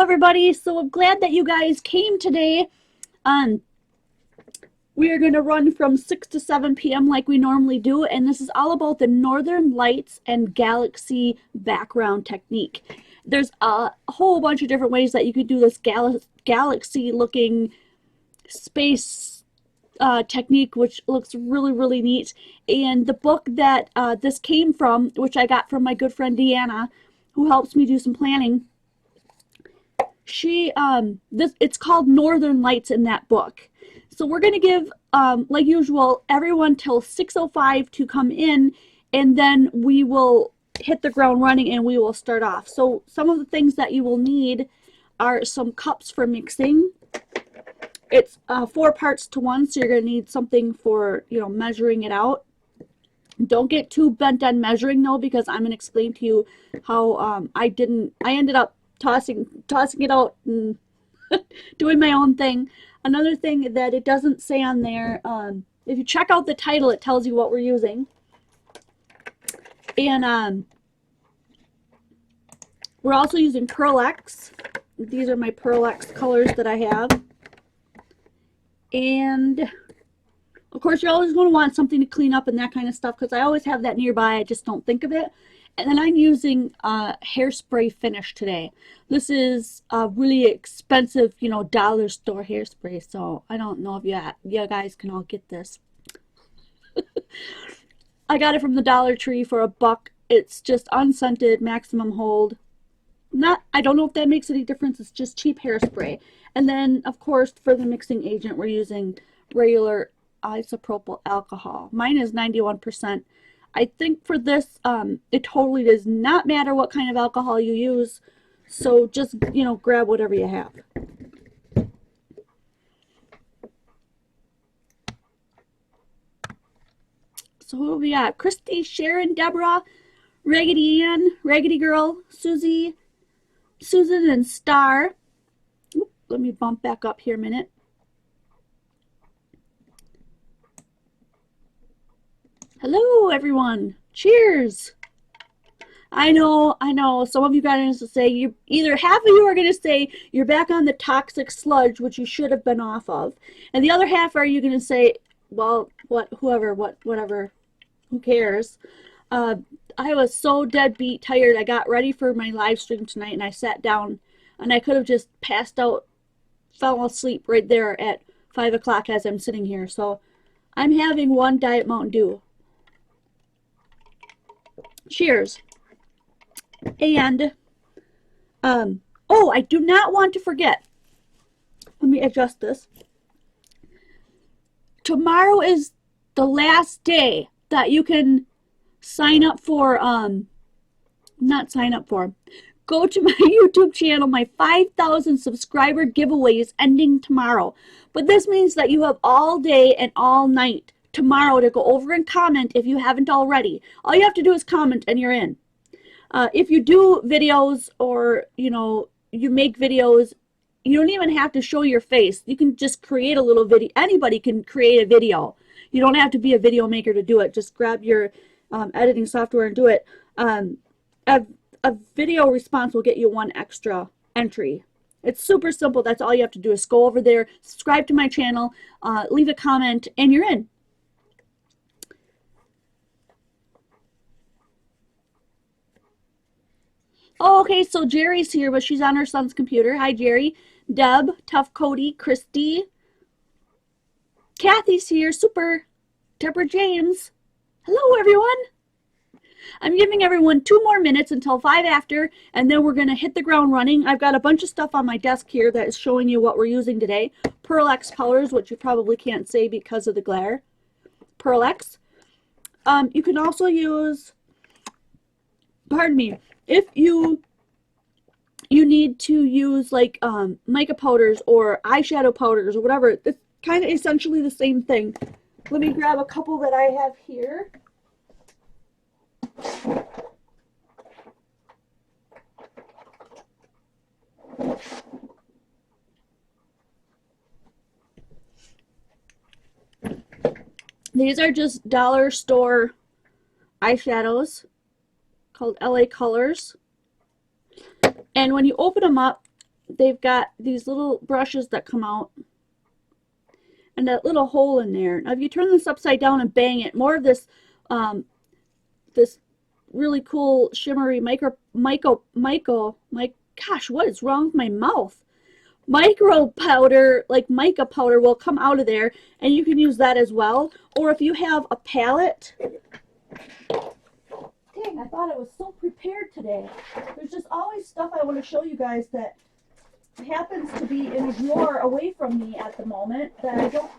everybody. So I'm glad that you guys came today. We are going to run from 6 to 7 p.m. like we normally do, and this is all about the Northern Lights and galaxy background technique. There's a whole bunch of different ways that you could do this galaxy looking space technique, which looks really, really neat. And the book that this came from, which I got from my good friend Deanna, who helps me do some planning, it's called Northern Lights in that book. So we're going to give, like usual, everyone till 6:05 to come in, and then we will hit the ground running and we will start off. So some of the things that you will need are some cups for mixing. It's 4 parts to 1, so you're going to need something for, measuring it out. Don't get too bent on measuring though, because I'm going to explain to you how I ended up tossing it out and doing my own thing. Another thing that it doesn't say on there, if you check out the title, it tells you what we're using. And we're also using Pearl X. These are my Pearl X colors that I have. And of course, you're always going to want something to clean up and that kind of stuff, because I always have that nearby. I just don't think of it. And then I'm using hairspray finish today. This is a really expensive, dollar store hairspray. So I don't know if you guys can all get this. I got it from the Dollar Tree for $1. It's just unscented, maximum hold. I don't know if that makes any difference. It's just cheap hairspray. And then, of course, for the mixing agent, we're using regular isopropyl alcohol. Mine is 91%. I think for this, it totally does not matter what kind of alcohol you use. So just, grab whatever you have. So who have we got? Christy, Sharon, Deborah, Raggedy Ann, Raggedy Girl, Susie, Susan, and Star. Oop, let me bump back up here a minute. Hello, everyone. Cheers. I know. Some of you guys will say, either half of you are going to say you're back on the toxic sludge, which you should have been off of. And the other half are you going to say, well, whatever, who cares? I was so dead beat tired. I got ready for my live stream tonight, and I sat down, and I could have just passed out, fell asleep right there at 5 o'clock as I'm sitting here. So I'm having one Diet Mountain Dew. Cheers. And oh, I do not want to forget, let me adjust this. Tomorrow is the last day that you can sign up for, go to my YouTube channel. My 5,000 subscriber giveaway is ending tomorrow, but this means that you have all day and all night tomorrow to go over and comment if you haven't already. All you have to do is comment and you're in. If you do videos, or you make videos, you don't even have to show your face. You can just create a little video. Anybody can create a video. You don't have to be a video maker to do it. Just grab your editing software and do it. A video response will get you 1 extra entry. It's super simple. That's all you have to do is go over there, subscribe to my channel, leave a comment, and you're in. Oh, okay, so Jerry's here, but she's on her son's computer. Hi, Jerry. Deb, Tough Cody, Christy. Kathy's here. Super. Deborah James. Hello, everyone. I'm giving everyone 2 more minutes until 5 after, and then we're going to hit the ground running. I've got a bunch of stuff on my desk here that is showing you what we're using today. Pearl X colors, which you probably can't say because of the glare. Pearl X. You can also use, pardon me, if you need to use like mica powders or eyeshadow powders or whatever, it's kind of essentially the same thing. Let me grab a couple that I have here. These are just dollar store eyeshadows called LA Colors. And when you open them up, they've got these little brushes that come out and that little hole in there. Now if you turn this upside down and bang it, more of this this really cool shimmery gosh, what is wrong with my mouth? Micro powder, like mica powder, will come out of there, and you can use that as well. Or if you have a palette, dang, I thought I was so prepared today. There's just always stuff I want to show you guys that happens to be in a drawer away from me at the moment that I don't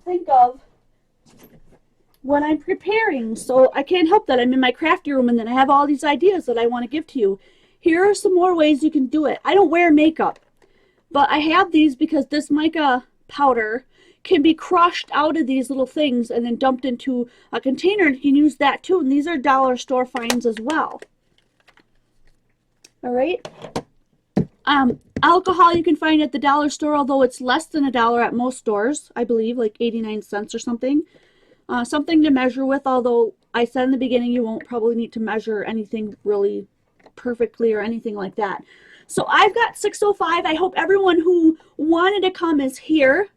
think of when I'm preparing. So I can't help that. I'm in my crafty room and then I have all these ideas that I want to give to you. Here are some more ways you can do it. I don't wear makeup, but I have these because this mica powder can be crushed out of these little things and then dumped into a container, and you can use that too. And these are dollar store finds as well. All right. Alcohol you can find at the dollar store, although it's less than $1 at most stores, I believe, like 89 cents or something. Something to measure with, although I said in the beginning you won't probably need to measure anything really perfectly or anything like that. So I've got $6.05. I hope everyone who wanted to come is here.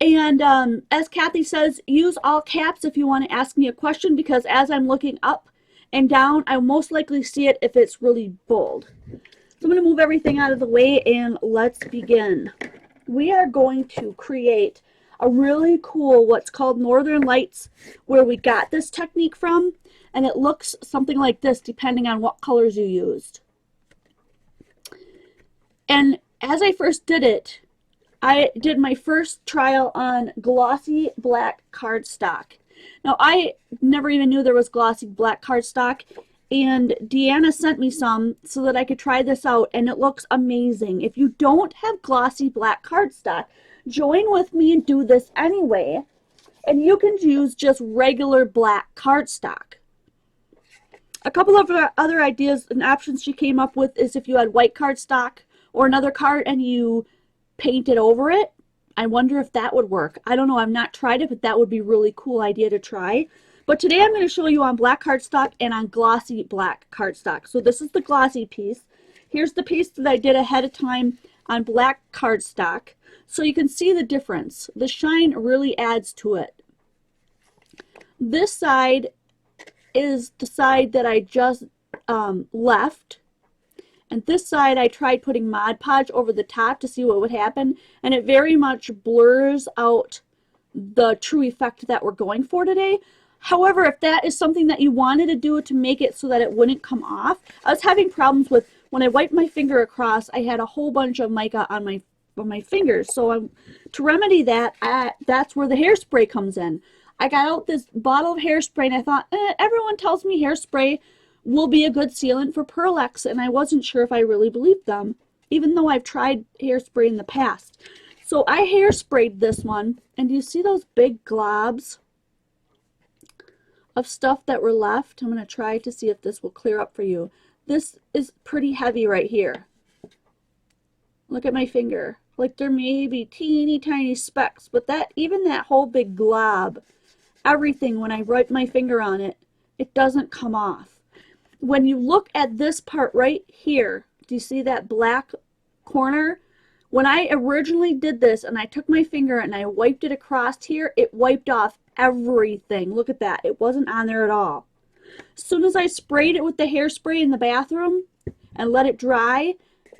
And as Kathy says, use all caps if you want to ask me a question, because as I'm looking up and down, I most likely see it if it's really bold. So I'm going to move everything out of the way and let's begin. We are going to create a really cool what's called Northern Lights, where we got this technique from, and it looks something like this depending on what colors you used. And as I first did it, I did my first trial on glossy black cardstock. Now I never even knew there was glossy black cardstock, and Deanna sent me some so that I could try this out, and it looks amazing. If you don't have glossy black cardstock, join with me and do this anyway, and you can use just regular black cardstock. A couple of other ideas and options she came up with is if you had white cardstock or another card and you painted over it. I wonder if that would work. I don't know. I've not tried it, but that would be a really cool idea to try. But today I'm going to show you on black cardstock and on glossy black cardstock. So this is the glossy piece. Here's the piece that I did ahead of time on black cardstock. So you can see the difference. The shine really adds to it. This side is the side that I just left. And this side I tried putting Mod Podge over the top to see what would happen. And it very much blurs out the true effect that we're going for today. However, if that is something that you wanted to do to make it so that it wouldn't come off, I was having problems with when I wiped my finger across, I had a whole bunch of mica on my fingers. So to remedy that, that's where the hairspray comes in. I got out this bottle of hairspray and I thought, everyone tells me hairspray will be a good sealant for Pearl-Ex, and I wasn't sure if I really believed them, even though I've tried hairspray in the past. So I hairsprayed this one, and do you see those big globs of stuff that were left? I'm going to try to see if this will clear up for you. This is pretty heavy right here. Look at my finger. Like there may be teeny tiny specks, but even that whole big glob, everything, when I wipe my finger on it, it doesn't come off. When you look at this part right here, do you see that black corner? When I originally did this and I took my finger and I wiped it across here, it wiped off everything. Look at that. It wasn't on there at all. As soon as I sprayed it with the hairspray in the bathroom and let it dry,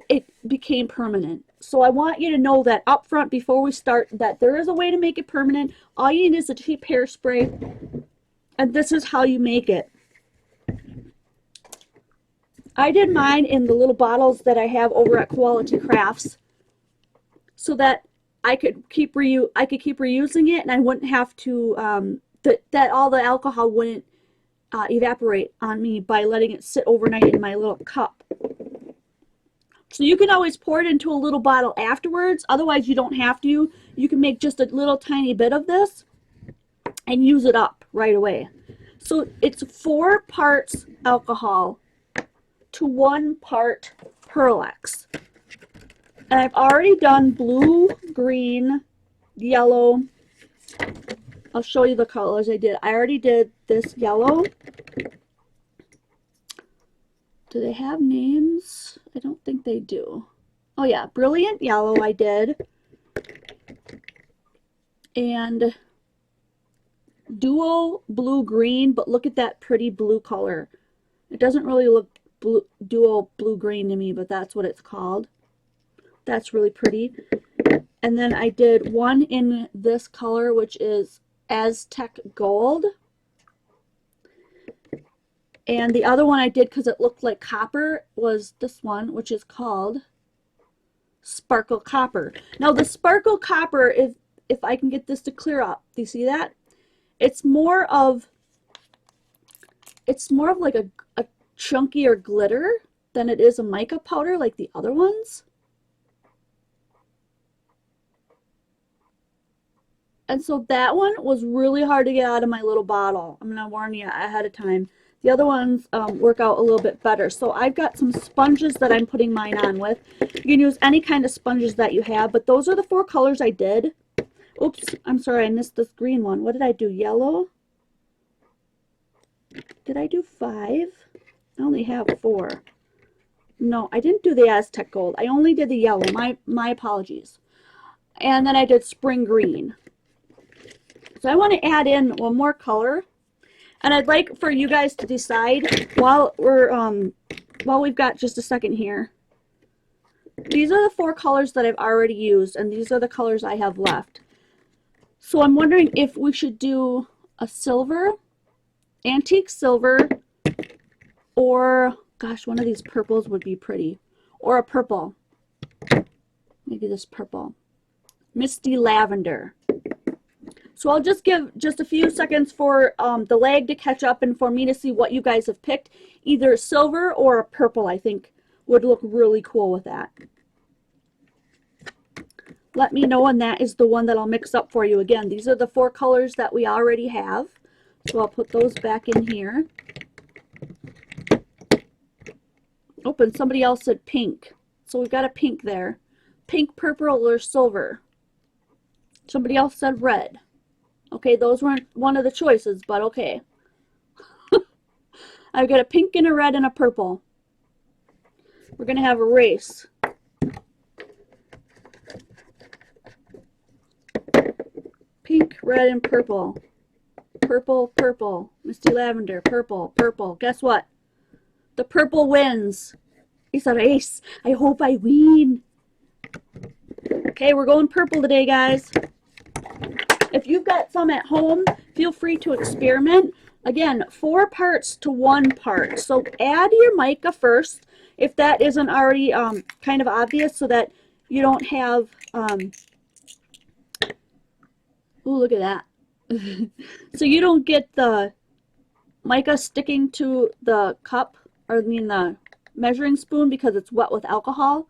it became permanent. So I want you to know that up front before we start that there is a way to make it permanent. All you need is a cheap hairspray, and this is how you make it. I did mine in the little bottles that I have over at Quality Crafts so that I could keep reusing it, and I wouldn't have to that all the alcohol wouldn't evaporate on me by letting it sit overnight in my little cup. So you can always pour it into a little bottle afterwards. Otherwise, you don't have to. You can make just a little tiny bit of this and use it up right away. So it's 4 parts alcohol to 1 part Pearl-Ex. And I've already done blue, green, yellow. I'll show you the colors I did. I already did this yellow. Do they have names? I don't think they do. oh yeah, Brilliant Yellow I did. And Duo Blue Green, but look at that pretty blue color. It doesn't really look blue, Duo Blue Green to me, but that's what it's called. That's really pretty. And then I did one in this color, which is Aztec Gold. And the other one I did because it looked like copper was this one, which is called Sparkle Copper. Now the Sparkle Copper, if I can get this to clear up, do you see that? It's more of like a chunkier glitter than it is a mica powder like the other ones. And so that one was really hard to get out of my little bottle. I'm going to warn you ahead of time. The other ones work out a little bit better. So I've got some sponges that I'm putting mine on with. You can use any kind of sponges that you have, but those are the 4 colors I did. Oops, I'm sorry, I missed this green one. What did I do? Yellow? Did I do 5? I only have 4. No, I didn't do the Aztec Gold. I only did the yellow. My apologies. And then I did Spring Green. So I want to add in one more color. And I'd like for you guys to decide while we've got just a second here. These are the 4 colors that I've already used, and these are the colors I have left. So I'm wondering if we should do a silver, antique silver, or, gosh, one of these purples would be pretty. Or a purple. Maybe this purple. Misty Lavender. So I'll just give just a few seconds for the lag to catch up and for me to see what you guys have picked. Either silver or a purple, I think, would look really cool with that. Let me know, and that is the one that I'll mix up for you. Again, these are the 4 colors that we already have. So I'll put those back in here. Oh, and somebody else said pink. So we've got a pink there. Pink, purple, or silver. Somebody else said red. Okay, those weren't one of the choices, but okay. I've got a pink and a red and a purple. We're going to have a race. Pink, red, and purple. Purple, purple. Misty Lavender, purple, purple. Guess what? The purple wins. It's a race. I hope I win. Okay, we're going purple today, guys. If you've got some at home, feel free to experiment. Again, 4 parts to 1 part. So add your mica first, if that isn't already kind of obvious, so that you don't have... ooh, look at that. So you don't get the mica sticking to the cup, or I mean the measuring spoon, because it's wet with alcohol.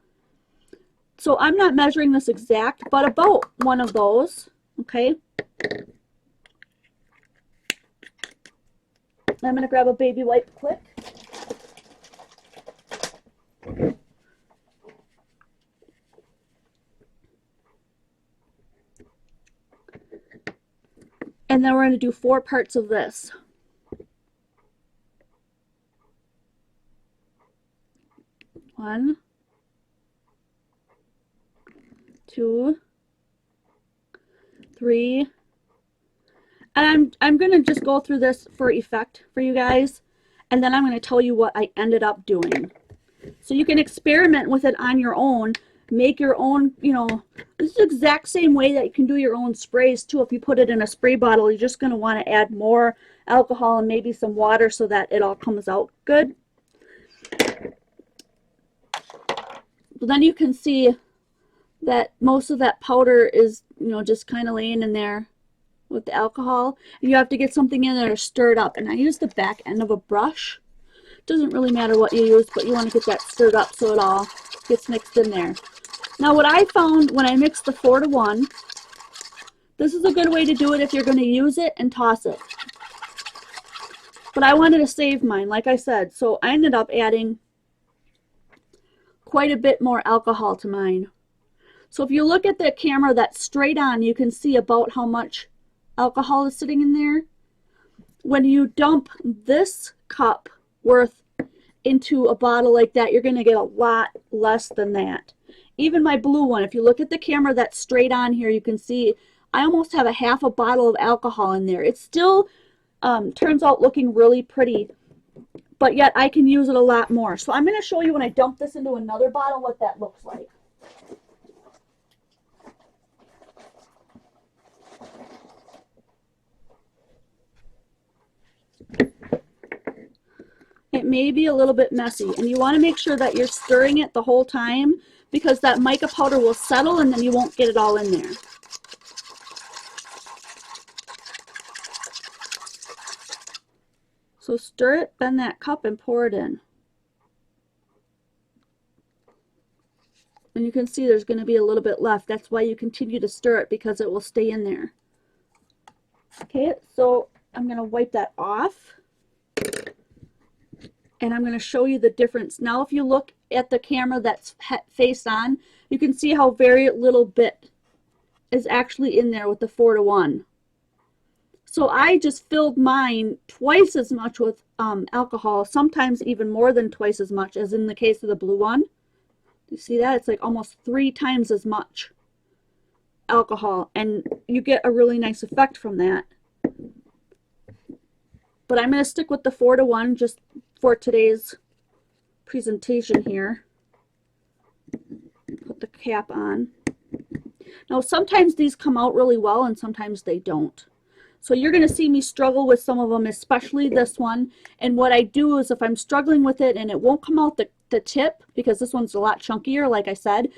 So I'm not measuring this exact, but about one of those, okay? I'm going to grab a baby wipe quick. And then we're going to do 4 parts of this. 1, 2, 3. And I'm going to just go through this for effect for you guys. And then I'm going to tell you what I ended up doing. So you can experiment with it on your own. Make your own, you know, this is the exact same way that you can do your own sprays too. If you put it in a spray bottle, you're just going to want to add more alcohol and maybe some water so that it all comes out good. But then you can see that most of that powder is, you know, just kind of laying in there with the alcohol. And you have to get something in there to stir it up. And I use the back end of a brush. It doesn't really matter what you use, but you want to get that stirred up so it all gets mixed in there. Now what I found when I mixed the 4 to 1, this is a good way to do it if you're going to use it and toss it. But I wanted to save mine, like I said, so I ended up adding quite a bit more alcohol to mine. So if you look at the camera that's straight on, you can see about how much alcohol is sitting in there. When you dump this cup worth into a bottle like that, you're going to get a lot less than that. even my blue one, if you look at the camera that's straight on here, you can see I almost have a half a bottle of alcohol in there. It still turns out looking really pretty, but yet I can use it a lot more. So I'm going to show you when I dump this into another bottle what that looks like. It may be a little bit messy, and you want to make sure that you're stirring it the whole time, because that mica powder will settle and then you won't get it all in there. So stir it, bend that cup, and pour it in. And you can see there's going to be a little bit left. That's why you continue to stir it, because it will stay in there. Okay, so I'm going to wipe that off. And I'm going to show you the difference. Now, if you look at the camera that's face on, you can see how very little bit is actually in there with the 4-to-1. So I just filled mine twice as much with alcohol, sometimes even more than twice as much, as in the case of the blue one. You see that? It's like almost 3 times as much alcohol, and you get a really nice effect from that. But I'm going to stick with the 4-to-1 just for today's presentation here. Put the cap on. Now, sometimes these come out really well and sometimes they don't. So you're going to see me struggle with some of them, especially this one. And what I do is, if I'm struggling with it and it won't come out the tip, because this one's a lot chunkier, like I said,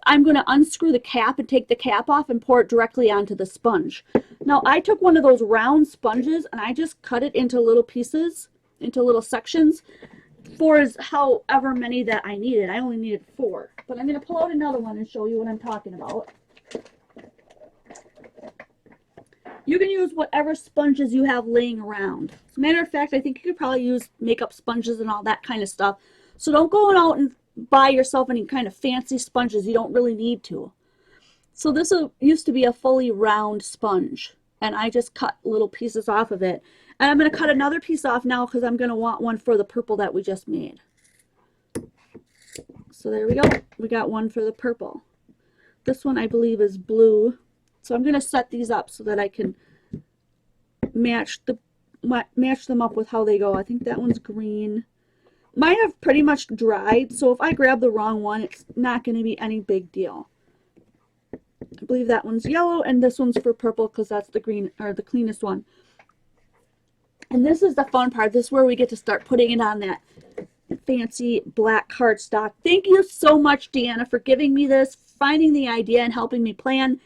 I'm going to unscrew the cap and take the cap off and pour it directly onto the sponge. Now, I took one of those round sponges and I just cut it into little pieces, into little sections, for as however many that I needed. I only needed 4. But I'm going to pull out another one and show you what I'm talking about. You can use whatever sponges you have laying around. As a matter of fact, I think you could probably use makeup sponges and all that kind of stuff. So don't go out and buy yourself any kind of fancy sponges. You don't really need to. So this used to be a fully round sponge, and I just cut little pieces off of it. And I'm going to cut another piece off now, because I'm going to want one for the purple that we just made. So there we go. We got one for the purple. This one I believe is blue. So I'm going to set these up so that I can match them up with how they go. I think that one's green. Mine have pretty much dried, so if I grab the wrong one, it's not going to be any big deal. I believe that one's yellow, and this one's for purple, because that's the green, or the cleanest one. And this is the fun part. This is where we get to start putting it on that fancy black cardstock. Thank you so much, Deanna, for giving me this, finding the idea, and helping me plan.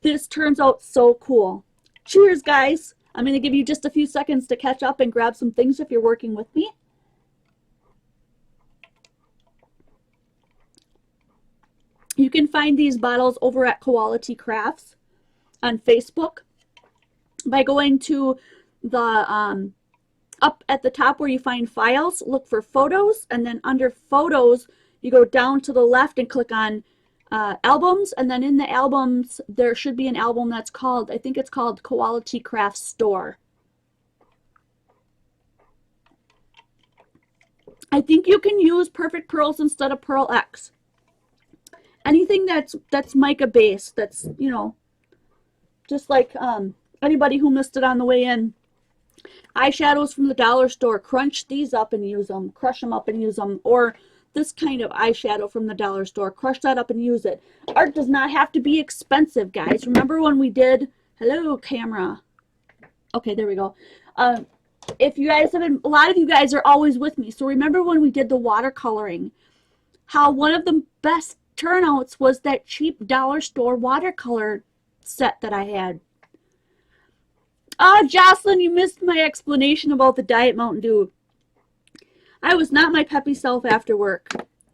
This turns out so cool. Cheers, guys. I'm going to give you just a few seconds to catch up and grab some things if you're working with me. You can find these bottles over at Quality Crafts on Facebook by going to the up at the top where you find files, look for photos, and then under photos you go down to the left and click on albums, and then in the albums there should be an album that's called, I think it's called Quality Crafts Store. I think you can use Perfect Pearls instead of Pearl X. Anything that's mica based, that's, you know, just like anybody who missed it on the way in. Eyeshadows from the dollar store, crunch these up and use them, crush them up and use them, or this kind of eyeshadow from the dollar store, crush that up and use it. Art does not have to be expensive, guys. Remember when we did, hello camera. Okay, there we go. If you guys have been, a lot of you guys are always with me. So remember when we did the watercoloring, how one of the best turnouts was that cheap dollar store watercolor set that I had. Jocelyn, you missed my explanation about the Diet Mountain Dew. I was not my peppy self after work.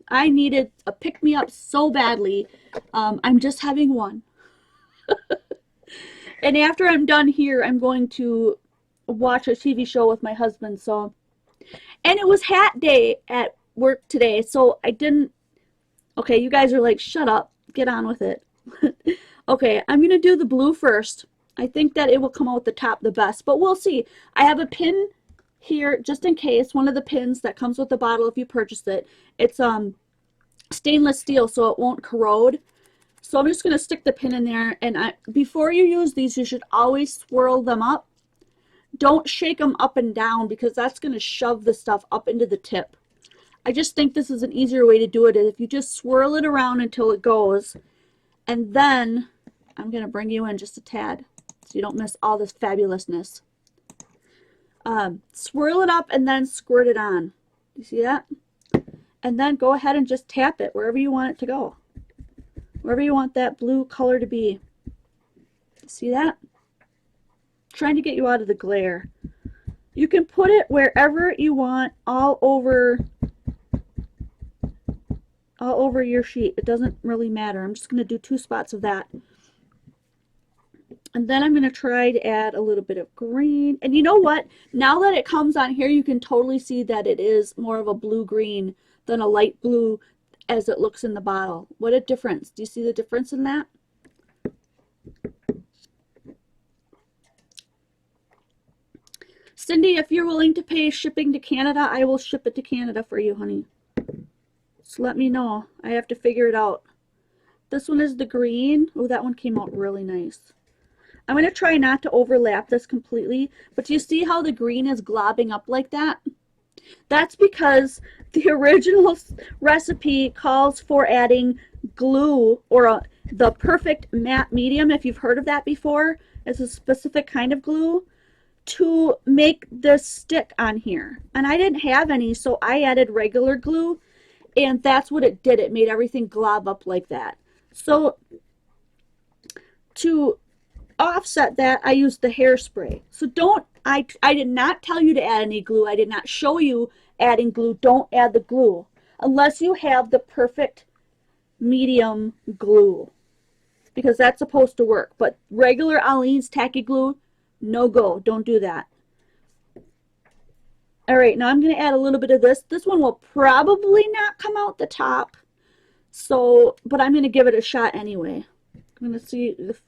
I needed a pick-me-up so badly. I'm just having one. And after I'm done here, I'm going to watch a TV show with my husband. So, and it was hat day at work today, so I didn't. Okay, you guys are like, shut up, get on with it. Okay, I'm gonna do the blue first. I think that it will come out the top the best, but we'll see. I have a pin here just in case, one of the pins that comes with the bottle if you purchase it. It's stainless steel so it won't corrode. So I'm just going to stick the pin in there, and before you use these, you should always swirl them up. Don't shake them up and down because that's going to shove the stuff up into the tip. I just think this is an easier way to do it, is if you just swirl it around until it goes, and then I'm going to bring you in just a tad so you don't miss all this fabulousness. Swirl it up and then squirt it on. You see that? And then go ahead and just tap it wherever you want it to go. Wherever you want that blue color to be. See that? Trying to get you out of the glare. You can put it wherever you want, all over your sheet. It doesn't really matter. I'm just going to do 2 spots of that. And then I'm going to try to add a little bit of green. And you know what? Now that it comes on here, you can totally see that it is more of a blue-green than a light blue as it looks in the bottle. What a difference. Do you see the difference in that? Cindy, if you're willing to pay shipping to Canada, I will ship it to Canada for you, honey. So let me know. I have to figure it out. This one is the green. Oh, that one came out really nice. I'm going to try not to overlap this completely, but do you see how the green is globbing up like that? That's because the original recipe calls for adding glue, or the perfect matte medium, if you've heard of that before. It's a specific kind of glue to make this stick on here. And I didn't have any, so I added regular glue, and that's what it did. It made everything glob up like that. So to offset that, I used the hairspray. So I did not tell you to add any glue. I did not show you adding glue. Don't add the glue unless you have the perfect medium glue, because that's supposed to work. But regular Aleene's tacky glue, no go. Don't do that. All right, now I'm going to add a little bit of this. This one will probably not come out the top, so, but I'm going to give it a shot anyway. I'm going to see if,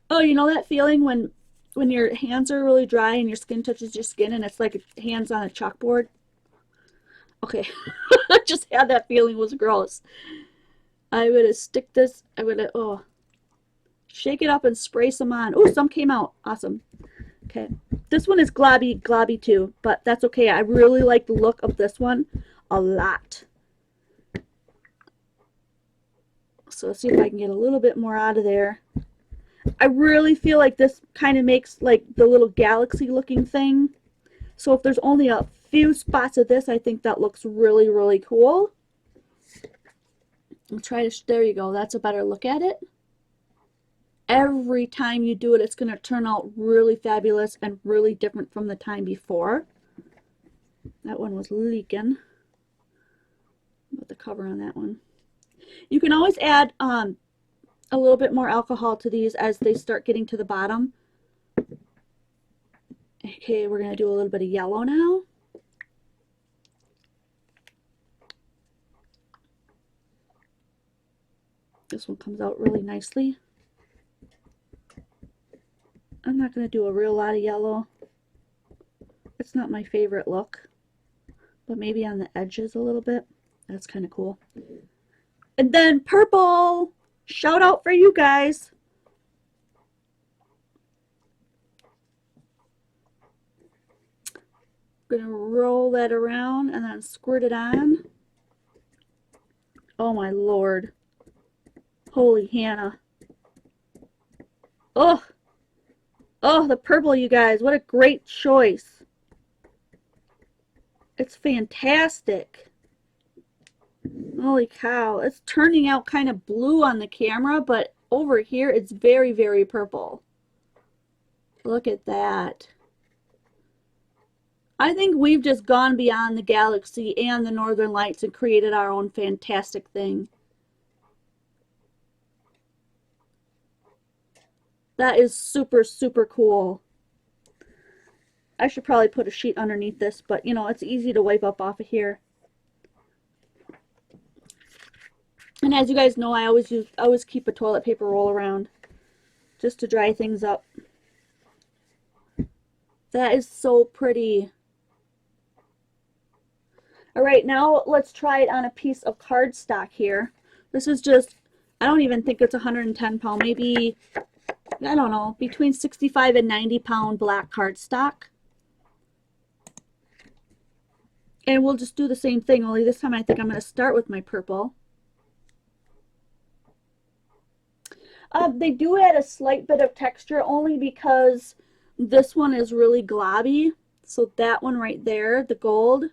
oh, you know that feeling when your hands are really dry and your skin touches your skin and it's like hands on a chalkboard? Okay, I just had that feeling. It was gross. I'm going to stick this, I'm going to, shake it up and spray some on. Oh, some came out. Awesome. Okay. This one is globby too, but that's okay. I really like the look of this one a lot. So let's see if I can get a little bit more out of there. I really feel like this kind of makes like the little galaxy looking thing. So if there's only a few spots of this, I think that looks really, really cool. I'll try to, there you go. That's a better look at it. Every time you do it, it's going to turn out really fabulous and really different from the time before. That one was leaking. Put the cover on that one. You can always add a little bit more alcohol to these as they start getting to the bottom. Okay, we're going to do a little bit of yellow now. This one comes out really nicely. I'm not going to do a real lot of yellow. It's not my favorite look, but maybe on the edges a little bit. That's kind of cool. And then purple. Shout out for you guys. I'm going to roll that around and then squirt it on. Oh my Lord. Holy Hannah. Oh. Oh, the purple, you guys. What a great choice. It's fantastic. Holy cow. It's turning out kind of blue on the camera, but over here it's very, very purple. Look at that. I think we've just gone beyond the galaxy and the northern lights and created our own fantastic thing. That is super, super cool. I should probably put a sheet underneath this, but you know, it's easy to wipe up off of here. And as you guys know, I always keep a toilet paper roll around just to dry things up. That is so pretty. All right, now let's try it on a piece of cardstock here. This is just, I don't even think it's 110 pound, maybe, I don't know, between 65 and 90 pound black cardstock. And we'll just do the same thing, only this time I think I'm going to start with my purple. They do add a slight bit of texture only because this one is really globby. So that one right there, the gold,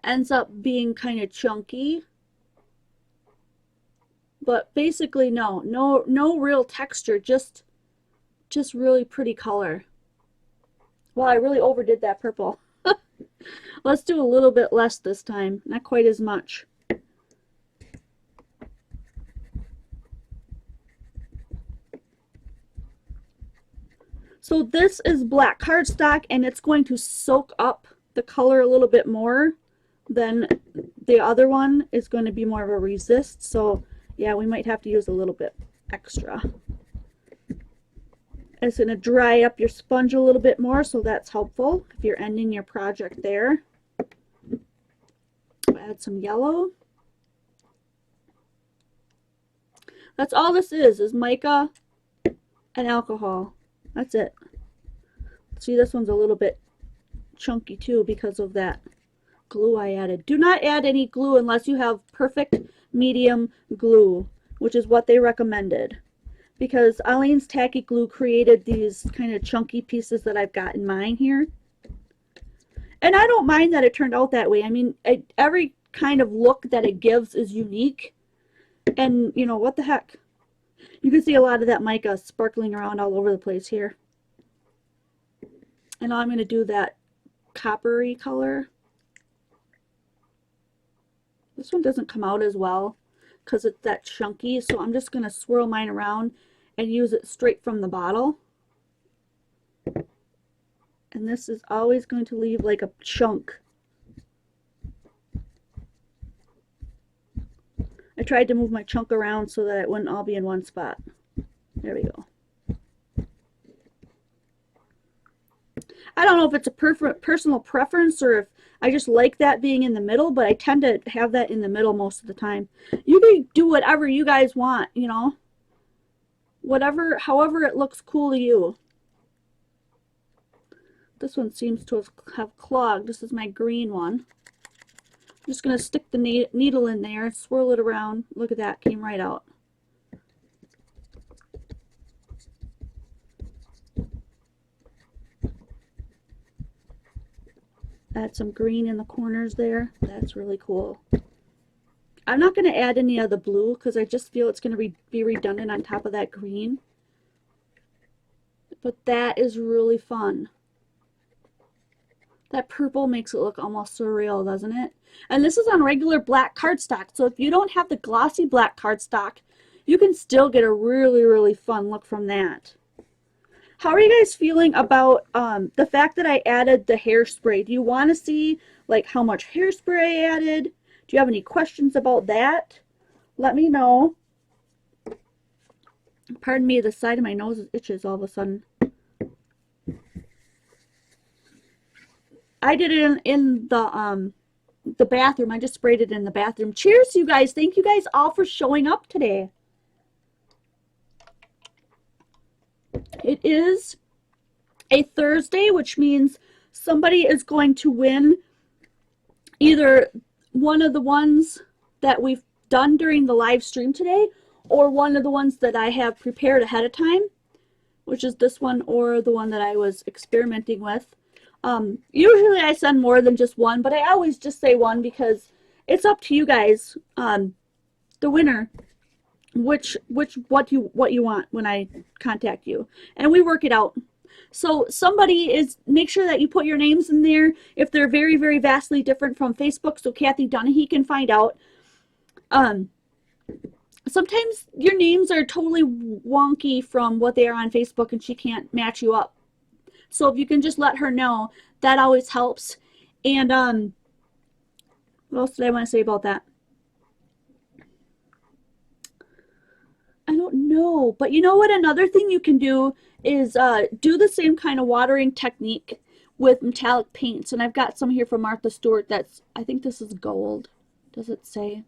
ends up being kind of chunky. But basically no real texture, just really pretty color. Well, I really overdid that purple. Let's do a little bit less this time, not quite as much. So this is black cardstock, and it's going to soak up the color a little bit more than the other one is going to be more of a resist. So yeah, we might have to use a little bit extra. It's going to dry up your sponge a little bit more, so that's helpful if you're ending your project there. Add some yellow. That's all this is mica and alcohol. That's it. See, this one's a little bit chunky too because of that glue I added. Do not add any glue unless you have perfect medium glue, which is what they recommended. Because Eileen's Tacky Glue created these kind of chunky pieces that I've got in mine here. And I don't mind that it turned out that way. I mean, every kind of look that it gives is unique. And, you know, what the heck? You can see a lot of that mica sparkling around all over the place here. And now I'm going to do that coppery color. This one doesn't come out as well because it's that chunky, so I'm just going to swirl mine around and use it straight from the bottle. And this is always going to leave like a chunk. I tried to move my chunk around so that it wouldn't all be in one spot. There we go. I don't know if it's a personal preference or if I just like that being in the middle, but I tend to have that in the middle most of the time. You can do whatever you guys want, you know. Whatever, however it looks cool to you. This one seems to have clogged. This is my green one. I'm just going to stick the needle in there, swirl it around. Look at that, came right out. Add some green in the corners there. That's really cool. I'm not going to add any of the blue because I just feel it's going to be redundant on top of that green. But that is really fun. That purple makes it look almost surreal, doesn't it? And this is on regular black cardstock. So if you don't have the glossy black cardstock, you can still get a really, really fun look from that. How are you guys feeling about the fact that I added the hairspray? Do you want to see like how much hairspray I added? Do you have any questions about that? Let me know. Pardon me, the side of my nose itches all of a sudden. I did it in the bathroom. I just sprayed it in the bathroom. Cheers, you guys. Thank you guys all for showing up today. It is a Thursday, which means somebody is going to win either one of the ones that we've done during the live stream today or one of the ones that I have prepared ahead of time, which is this one or the one that I was experimenting with. Usually I send more than just one, but I always just say one because it's up to you guys, the winner, what you want when I contact you, and we work it out. So make sure that you put your names in there if they're very, very vastly different from Facebook, so Kathy Dunahee can find out. Sometimes your names are totally wonky from what they are on Facebook and she can't match you up. So if you can just let her know, that always helps. And what else did I want to say about that? I don't know. But you know what? Another thing you can do is do the same kind of watering technique with metallic paints. And I've got some here from Martha Stewart that's, I think this is gold. Does it say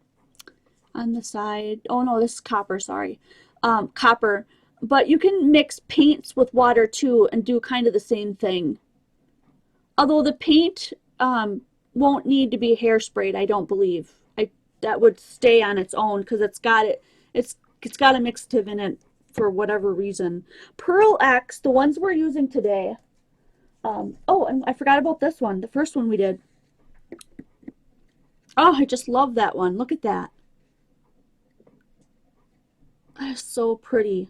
on the side? Oh no, this is copper, sorry. Copper. But you can mix paints with water too and do kind of the same thing. Although the paint won't need to be hairsprayed, I don't believe. That would stay on its own because it's got a mixative in it for whatever reason. Pearl X, the ones we're using today. Oh, and I forgot about this one, the first one we did. Oh, I just love that one. Look at that. That is so pretty.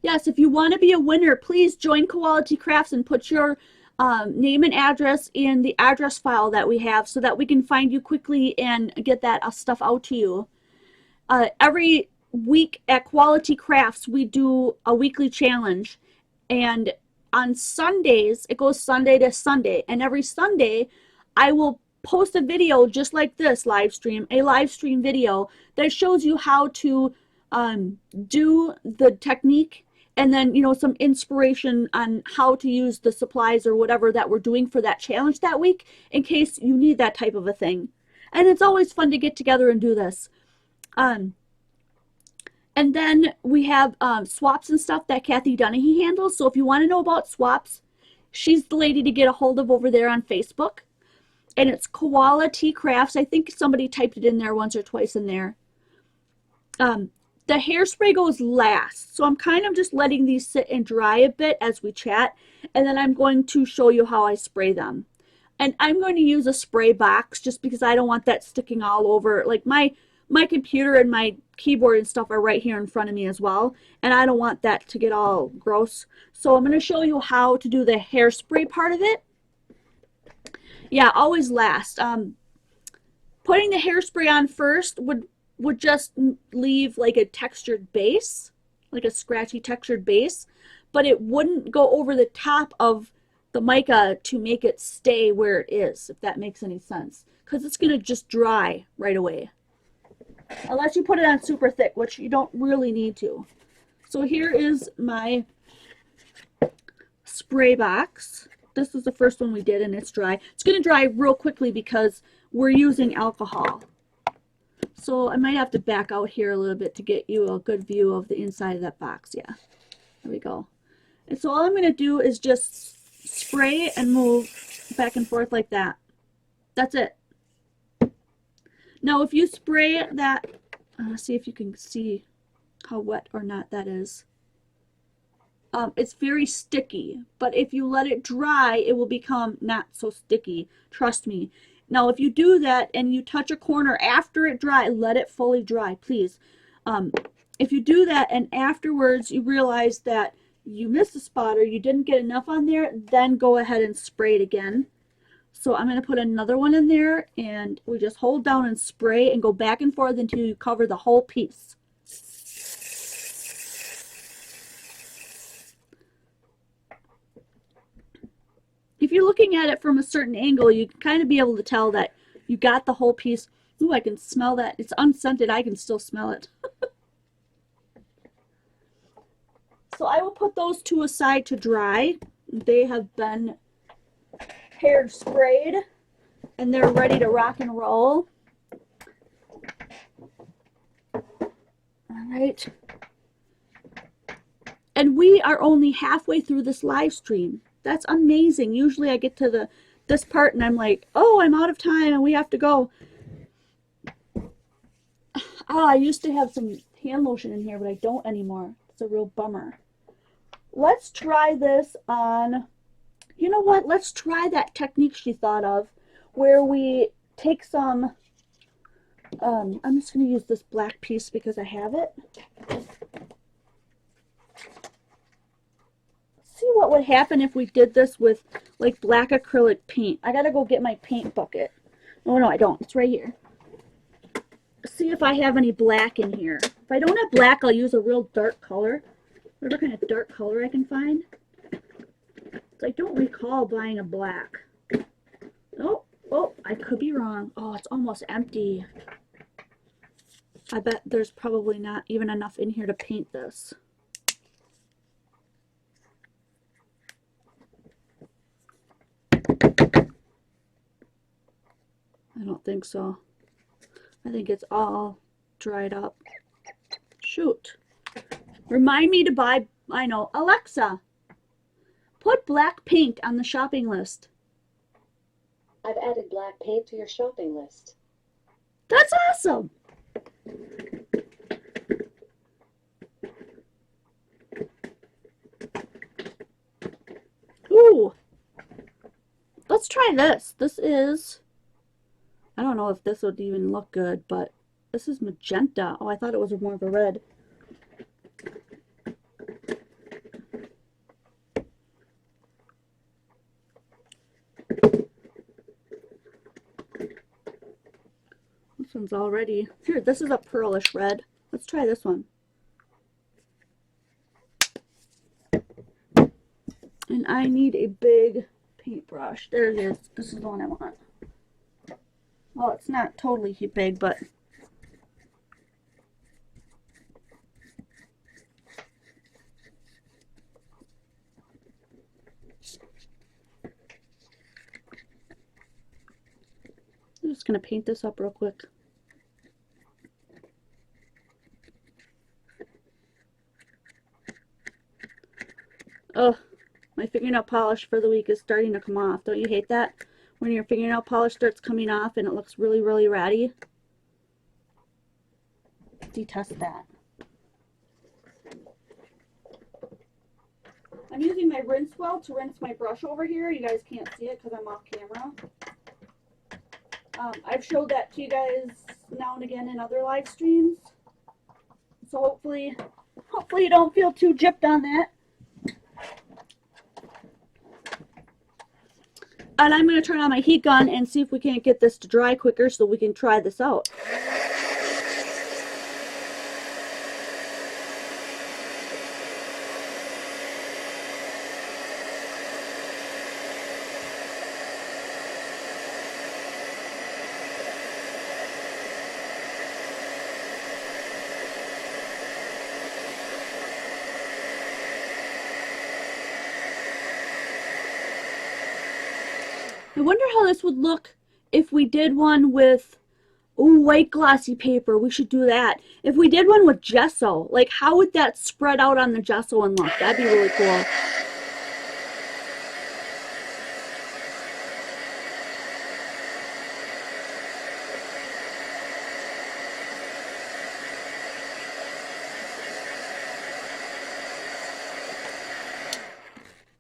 Yes, if you want to be a winner, please join Quality Crafts and put your name and address in the address file that we have so that we can find you quickly and get that stuff out to you. Every week at Quality Crafts, we do a weekly challenge. And on Sundays, it goes Sunday to Sunday. And every Sunday, I will post a video just like this live stream video that shows you how to do the technique, and then, you know, some inspiration on how to use the supplies or whatever that we're doing for that challenge that week in case you need that type of a thing. And it's always fun to get together and do this. And then we have swaps and stuff that Kathy Dunahee handles. So if you want to know about swaps, she's the lady to get a hold of over there on Facebook. And it's Quality Crafts. I think somebody typed it in there once or twice in there. The hairspray goes last, so I'm kind of just letting these sit and dry a bit as we chat, and then I'm going to show you how I spray them. And I'm going to use a spray box just because I don't want that sticking all over. Like my computer and my keyboard and stuff are right here in front of me as well, and I don't want that to get all gross. So I'm going to show you how to do the hairspray part of it. Yeah, always last. Putting the hairspray on first would just leave like a textured base, like a scratchy textured base, but it wouldn't go over the top of the mica to make it stay where it is, if that makes any sense, because it's going to just dry right away. Unless you put it on super thick, which you don't really need to. So here is my spray box. This is the first one we did, and it's dry. It's going to dry real quickly because we're using alcohol. So I might have to back out here a little bit to get you a good view of the inside of that box. Yeah, there we go. And so all I'm going to do is just spray and move back and forth like that. That's it. Now if you spray that, see if you can see how wet or not that is. It's very sticky, but if you let it dry, it will become not so sticky. Trust me. Now, if you do that and you touch a corner after it dries, let it fully dry, please. If you do that and afterwards you realize that you missed a spot or you didn't get enough on there, then go ahead and spray it again. So I'm going to put another one in there, and we just hold down and spray and go back and forth until you cover the whole piece. If you're looking at it from a certain angle, you can kind of be able to tell that you got the whole piece. Ooh, I can smell that. It's unscented. I can still smell it. So I will put those two aside to dry. They have been hair sprayed, and they're ready to rock and roll. All right. And we are only halfway through this live stream. That's amazing. Usually I get to this part and I'm like, oh, I'm out of time and we have to go. I used to have some hand lotion in here, but I don't anymore. It's a real bummer. Let's try this on, you know what? Let's try that technique she thought of where we take some, I'm just going to use this black piece because I have it. See what would happen if we did this with like black acrylic paint. I gotta go get my paint bucket. Oh no, I don't. It's right here. See if I have any black in here. If I don't have black, I'll use a real dark color. Whatever kind of dark color I can find. So I don't recall buying a black. Oh, I could be wrong. Oh, it's almost empty. I bet there's probably not even enough in here to paint this. think so. I think it's all dried up. Shoot. Remind me to buy, I know, Alexa, put black paint on the shopping list. I've added black paint to your shopping list. That's awesome. Ooh. Let's try this. This is, I don't know if this would even look good, but this is magenta. Oh, I thought it was more of a red. This one's already, here, this is a pearlish red. Let's try this one. And I need a big paintbrush. There it is. This is the one I want. Well, it's not totally big, but I'm just going to paint this up real quick. Oh, my fingernail polish for the week is starting to come off. Don't you hate that? When your fingernail polish starts coming off and it looks really, really ratty. Detest that. I'm using my rinse well to rinse my brush over here. You guys can't see it because I'm off camera. I've showed that to you guys now and again in other live streams. So hopefully you don't feel too gypped on that. And I'm going to turn on my heat gun and see if we can't get this to dry quicker so we can try this out. I wonder how this would look if we did one with white glossy paper. We should do that. If we did one with gesso, like how would that spread out on the gesso and look? That'd be really cool.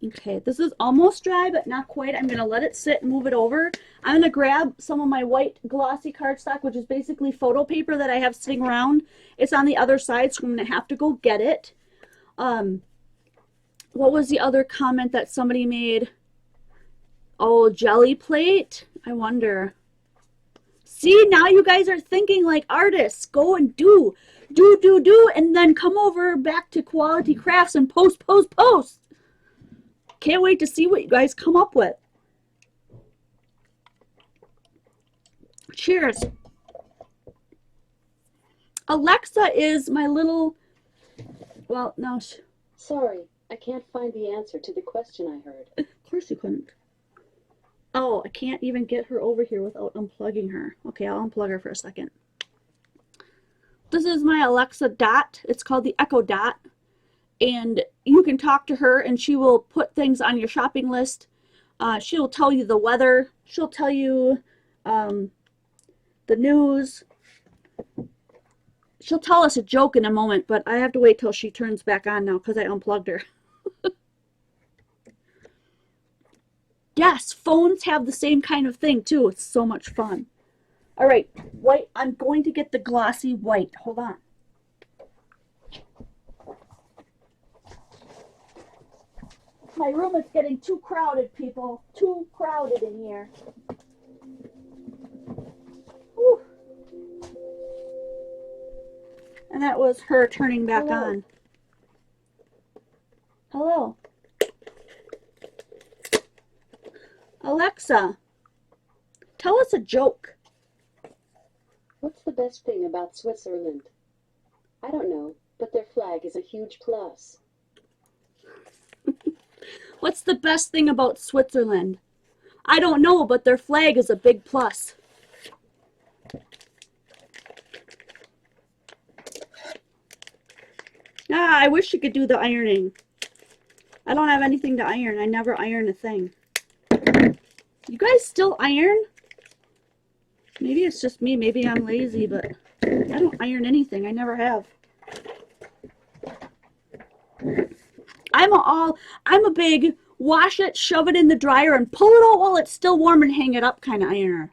Okay, this is almost dry, but not quite. I'm going to let it sit and move it over. I'm going to grab some of my white glossy cardstock, which is basically photo paper that I have sitting around. It's on the other side, so I'm going to have to go get it. What was the other comment that somebody made? Oh, jelly plate? I wonder. See, now you guys are thinking like artists. Go and do, and then come over back to Quality Crafts and post. Can't wait to see what you guys come up with. Cheers. Alexa is my little, well, no. Sorry, I can't find the answer to the question I heard. Of course you couldn't. Oh, I can't even get her over here without unplugging her. Okay, I'll unplug her for a second. This is my Alexa Dot. It's called the Echo Dot. And you can talk to her and she will put things on your shopping list. She'll tell you the weather. She'll tell you the news. She'll tell us a joke in a moment, but I have to wait till she turns back on now because I unplugged her. Yes, phones have the same kind of thing too. It's so much fun. All right, white. I'm going to get the glossy white. Hold on. My room is getting too crowded, people. Too crowded in here. Whew. And that was her turning back on. Hello. Alexa, tell us a joke. What's the best thing about Switzerland? I don't know, but their flag is a huge plus. What's the best thing about Switzerland? I don't know, but their flag is a big plus. Yeah, I wish you could do the ironing. I don't have anything to iron. I never iron a thing. You guys still iron? Maybe it's just me. Maybe I'm lazy, but I don't iron anything. I never have. I'm a big wash it, shove it in the dryer, and pull it out while it's still warm and hang it up kind of ironer.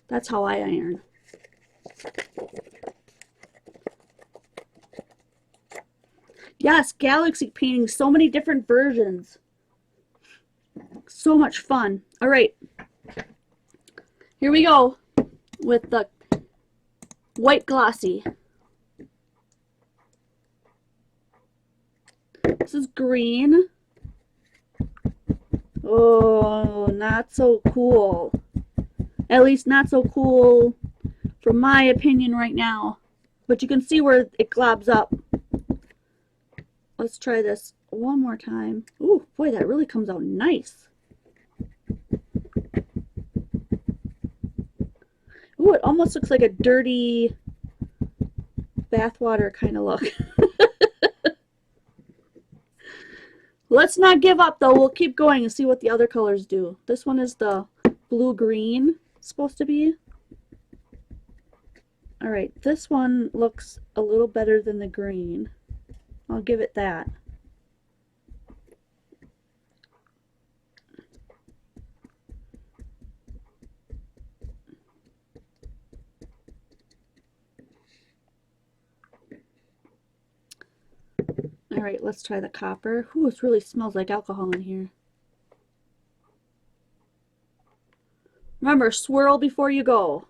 That's how I iron. Yes, galaxy painting. So many different versions. So much fun. All right. Here we go with the white glossy. This is green. Oh, not so cool. At least not so cool from my opinion right now. But you can see where it globs up. Let's try this one more time. Ooh, boy, that really comes out nice. Ooh, it almost looks like a dirty bathwater kind of look. Let's not give up, though. We'll keep going and see what the other colors do. This one is the blue-green, supposed to be. All right, this one looks a little better than the green. I'll give it that. All right, let's try the copper. Ooh, it really smells like alcohol in here. Remember, swirl before you go.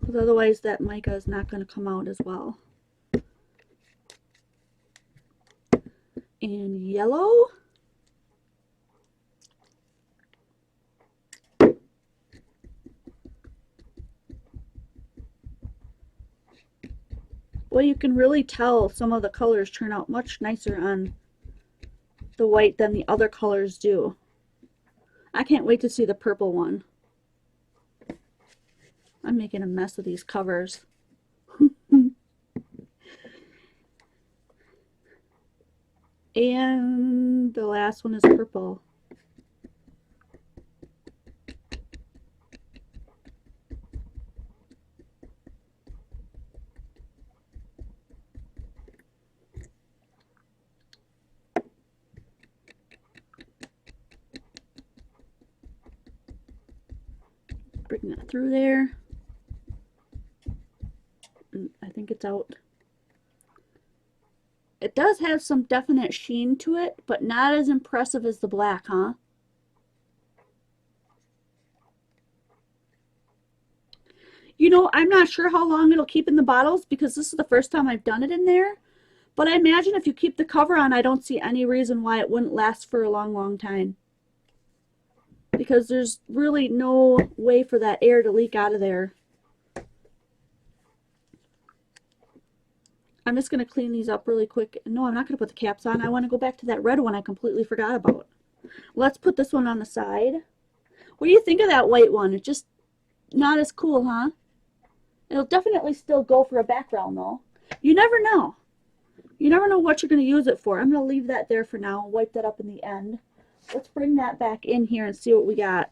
Because otherwise that mica is not going to come out as well. And yellow. Well, you can really tell some of the colors turn out much nicer on the white than the other colors do. I can't wait to see the purple one. I'm making a mess of these covers. And the last one is purple. Bring that through there. And I think it's out. It does have some definite sheen to it, but not as impressive as the black, huh? You know, I'm not sure how long it'll keep in the bottles because this is the first time I've done it in there. But I imagine if you keep the cover on, I don't see any reason why it wouldn't last for a long, long time. Because there's really no way for that air to leak out of there. I'm just going to clean these up really quick. No, I'm not going to put the caps on. I want to go back to that red one I completely forgot about. Let's put this one on the side. What do you think of that white one? It's just not as cool, huh? It'll definitely still go for a background, though. You never know. You never know what you're going to use it for. I'm going to leave that there for now. Wipe that up in the end. Let's bring that back in here and see what we got.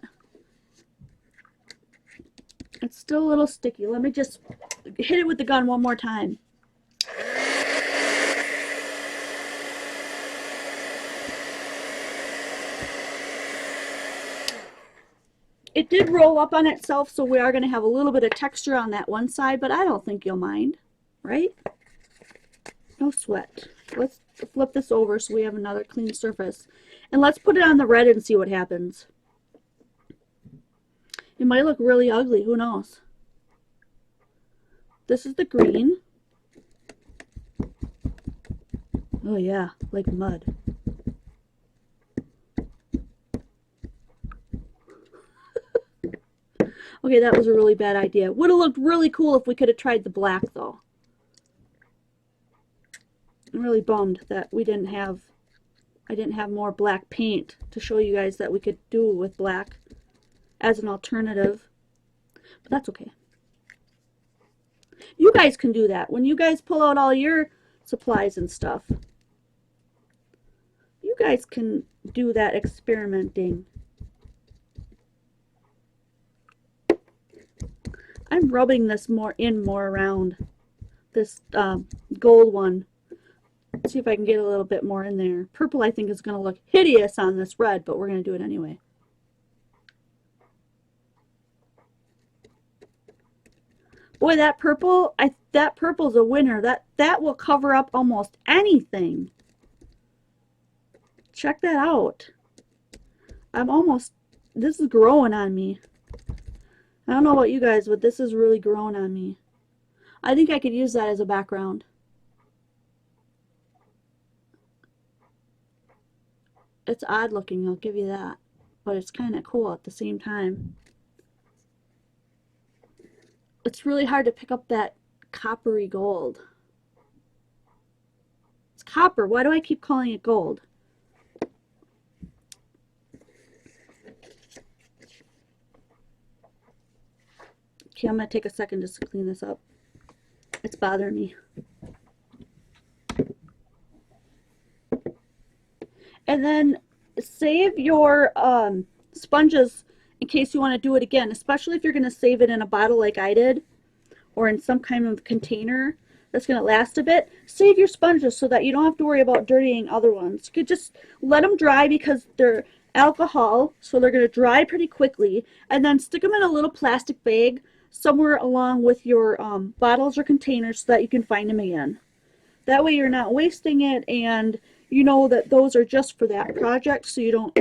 It's still a little sticky. Let me just hit it with the gun one more time. It did roll up on itself, so we are going to have a little bit of texture on that one side, but I don't think you'll mind, right? No sweat. Let's flip this over so we have another clean surface. And let's put it on the red and see what happens. It might look really ugly, who knows? This is the green. Oh yeah, like mud. Okay, that was a really bad idea. Would have looked really cool if we could have tried the black, though. I'm really bummed that we didn't have I didn't have more black paint to show you guys that we could do with black as an alternative. But that's okay. You guys can do that. When you guys pull out all your supplies and stuff, you guys can do that experimenting. I'm rubbing this more around this gold one. Let's see if I can get a little bit more in there. Purple I think is going to look hideous on this red, but we're going to do it anyway. Boy, that purple's a winner. That will cover up almost anything. Check that out. This is growing on me. I don't know about you guys, but this is really growing on me. I think I could use that as a background. It's odd looking, I'll give you that. But it's kind of cool at the same time. It's really hard to pick up that coppery gold. It's copper. Why do I keep calling it gold? Okay, I'm going to take a second just to clean this up. It's bothering me. And then save your sponges in case you want to do it again, especially if you're going to save it in a bottle like I did, or in some kind of container that's going to last a bit. Save your sponges so that you don't have to worry about dirtying other ones. You could just let them dry because they're alcohol, so they're going to dry pretty quickly, and then stick them in a little plastic bag somewhere along with your bottles or containers so that you can find them again. That way you're not wasting it, and you know that those are just for that project, so you don't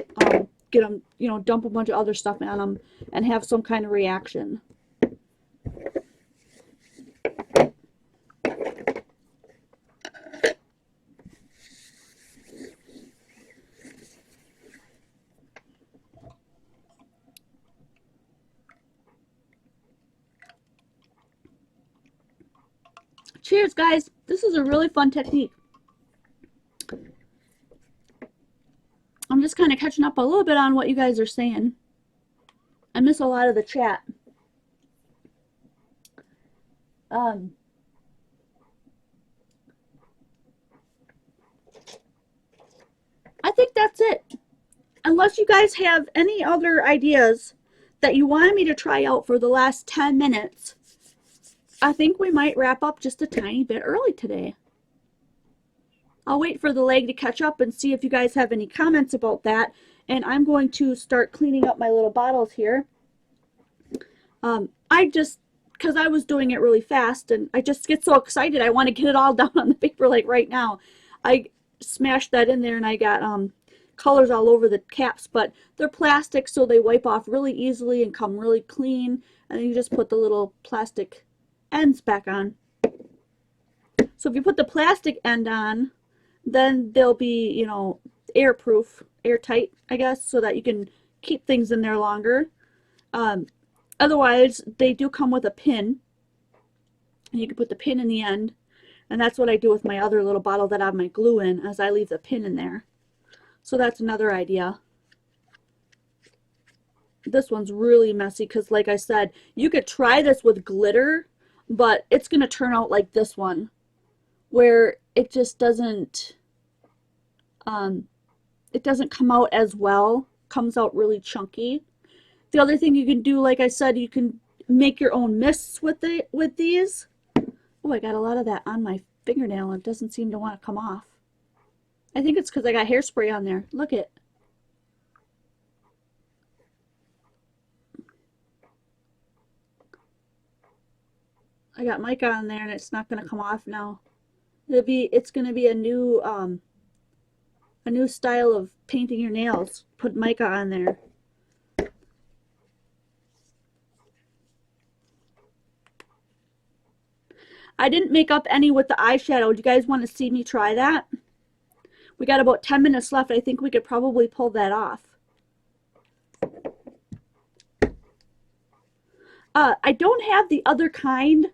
get them, you know, dump a bunch of other stuff on them and have some kind of reaction. Cheers, guys. This is a really fun technique. I'm just kind of catching up a little bit on what you guys are saying. I miss a lot of the chat. I think that's it. Unless you guys have any other ideas that you wanted me to try out for the last 10 minutes, I think we might wrap up just a tiny bit early today. I'll wait for the leg to catch up and see if you guys have any comments about that. And I'm going to start cleaning up my little bottles here. Because I was doing it really fast and I just get so excited. I want to get it all down on the paper like right now. I smashed that in there and I got colors all over the caps, but they're plastic, so they wipe off really easily and come really clean. And then you just put the little plastic ends back on. So if you put the plastic end on, then they'll be, you know, airtight, I guess, so that you can keep things in there longer. Otherwise, they do come with a pin, and you can put the pin in the end, and that's what I do with my other little bottle that I have my glue in, as I leave the pin in there. So that's another idea. This one's really messy because, like I said, you could try this with glitter, but it's going to turn out like this one, where it just doesn't come out as well. Comes out really chunky. The other thing you can do, like I said, you can make your own mists with these. Oh, I got a lot of that on my fingernail and it doesn't seem to want to come off. I think it's because I got hairspray on there. Look it. I got mica on there and it's not going to come off now. It's going to be a new style of painting your nails. Put mica on there. I didn't make up any with the eyeshadow. Do you guys want to see me try that? We got about 10 minutes left. I think we could probably pull that off. I don't have the other kind.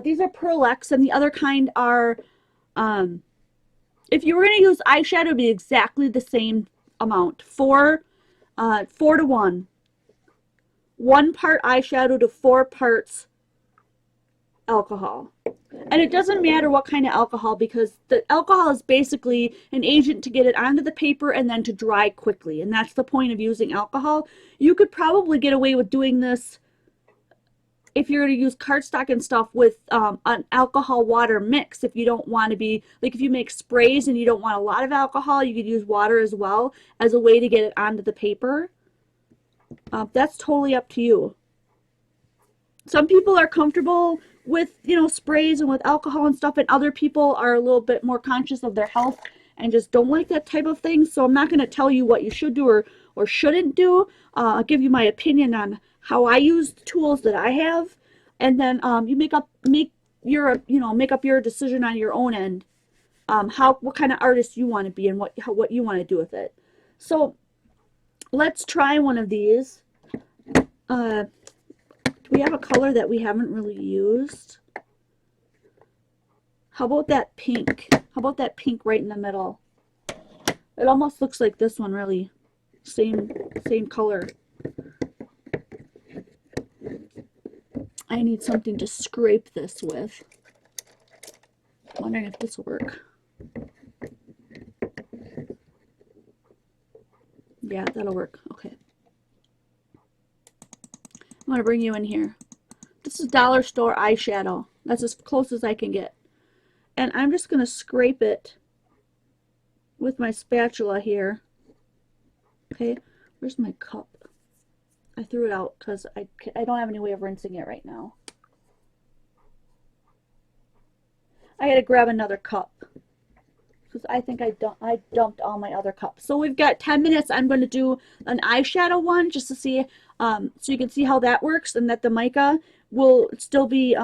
These are Pearl X, and the other kind are If you were going to use eyeshadow, it would be exactly the same amount. 4 to 1. 1 part eyeshadow to 4 parts alcohol. And it doesn't matter what kind of alcohol, because the alcohol is basically an agent to get it onto the paper and then to dry quickly. And that's the point of using alcohol. You could probably get away with doing this if you're going to use cardstock and stuff with an alcohol water mix. If you don't want to be, like if you make sprays and you don't want a lot of alcohol, you could use water as well as a way to get it onto the paper. That's totally up to you. Some people are comfortable with, you know, sprays and with alcohol and stuff, and other people are a little bit more conscious of their health and just don't like that type of thing. So I'm not going to tell you what you should do or shouldn't do. I'll give you my opinion on how I use the tools that I have, and then you make up your decision on your own end. What kind of artist you want to be and what you want to do with it. So let's try one of these. Do we have a color that we haven't really used? How about that pink? How about that pink right in the middle? It almost looks like this one, really. Same color. I need something to scrape this with. I'm wondering if this will work. Yeah, that'll work. Okay. I'm going to bring you in here. This is dollar store eyeshadow. That's as close as I can get. And I'm just going to scrape it with my spatula here. Okay, where's my cup? I threw it out because I don't have any way of rinsing it right now. I got to grab another cup because I think I dumped all my other cups. So we've got 10 minutes. I'm going to do an eyeshadow one just to see, so you can see how that works, and that the mica will still be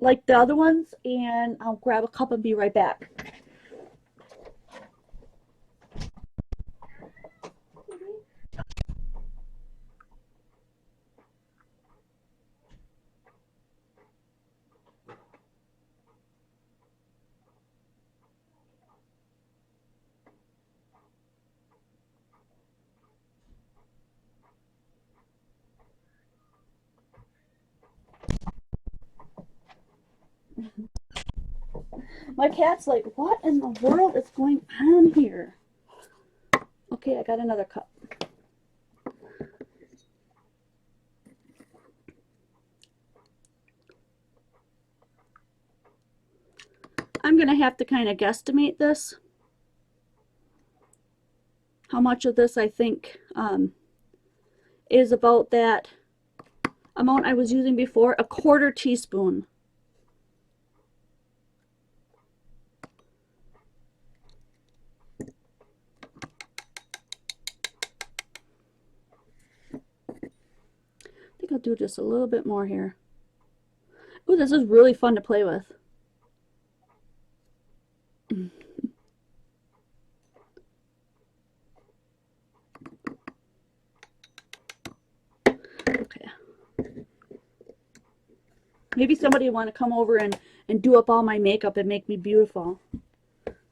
like the other ones. And I'll grab a cup and be right back. My cat's like, what in the world is going on here? Okay, I got another cup. I'm going to have to kind of guesstimate this. How much of this I think is about that amount I was using before, 1/4 teaspoon. I think I'll do just a little bit more here. Ooh, this is really fun to play with. Okay. Maybe somebody would want to come over and do up all my makeup and make me beautiful.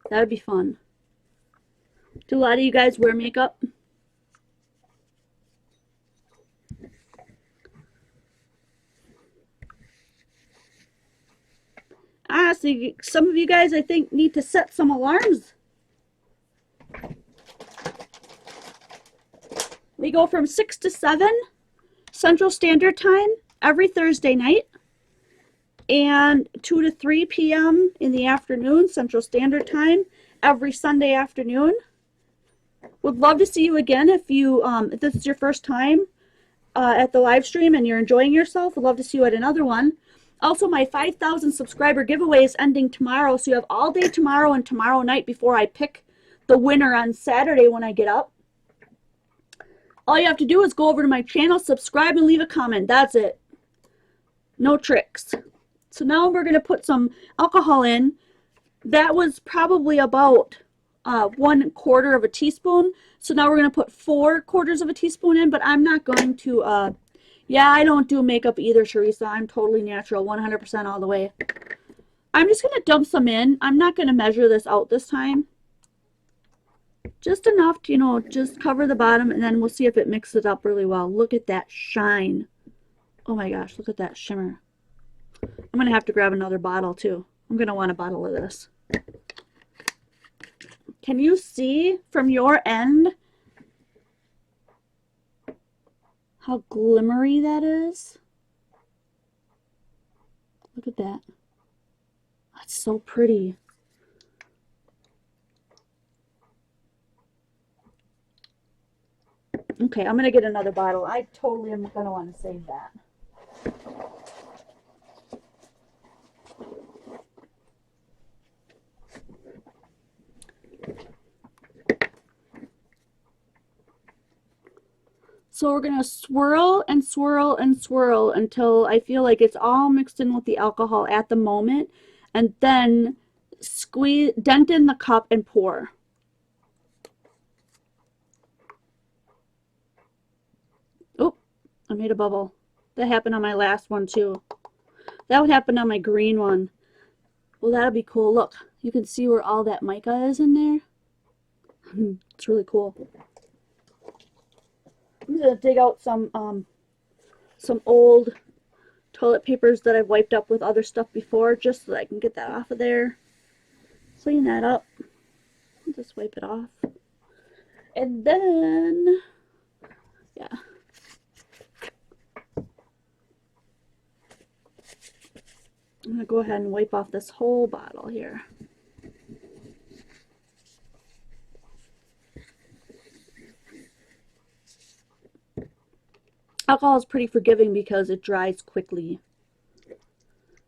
That would be fun. Do a lot of you guys wear makeup? Honestly, some of you guys, I think, need to set some alarms. We go from 6 to 7 Central Standard Time every Thursday night, and 2 to 3 p.m. in the afternoon Central Standard Time every Sunday afternoon. Would love to see you again if this is your first time at the live stream and you're enjoying yourself. Would love to see you at another one. Also, my 5,000 subscriber giveaway is ending tomorrow, so you have all day tomorrow and tomorrow night before I pick the winner on Saturday when I get up. All you have to do is go over to my channel, subscribe, and leave a comment. That's it. No tricks. So now we're going to put some alcohol in. That was probably about 1/4 teaspoon. So now we're going to put 4/4 teaspoon in, but I'm not going to, yeah, I don't do makeup either, Teresa. I'm totally natural, 100% all the way. I'm just going to dump some in. I'm not going to measure this out this time. Just enough to, you know, just cover the bottom, and then we'll see if it mixes up really well. Look at that shine. Oh my gosh, look at that shimmer. I'm going to have to grab another bottle too. I'm going to want a bottle of this. Can you see from your end how glimmery that is? Look at that. That's so pretty. Okay, I'm going to get another bottle. I totally am going to want to save that. So we're going to swirl and swirl and swirl until I feel like it's all mixed in with the alcohol at the moment. And then squeeze, dent in the cup and pour. Oh, I made a bubble. That happened on my last one too. That would happen on my green one. Well, that'll be cool. Look, you can see where all that mica is in there. It's really cool. I'm gonna dig out some old toilet papers that I've wiped up with other stuff before, just so that I can get that off of there. Clean that up. Just wipe it off. And then, yeah. I'm gonna go ahead and wipe off this whole bottle here. Alcohol is pretty forgiving because it dries quickly.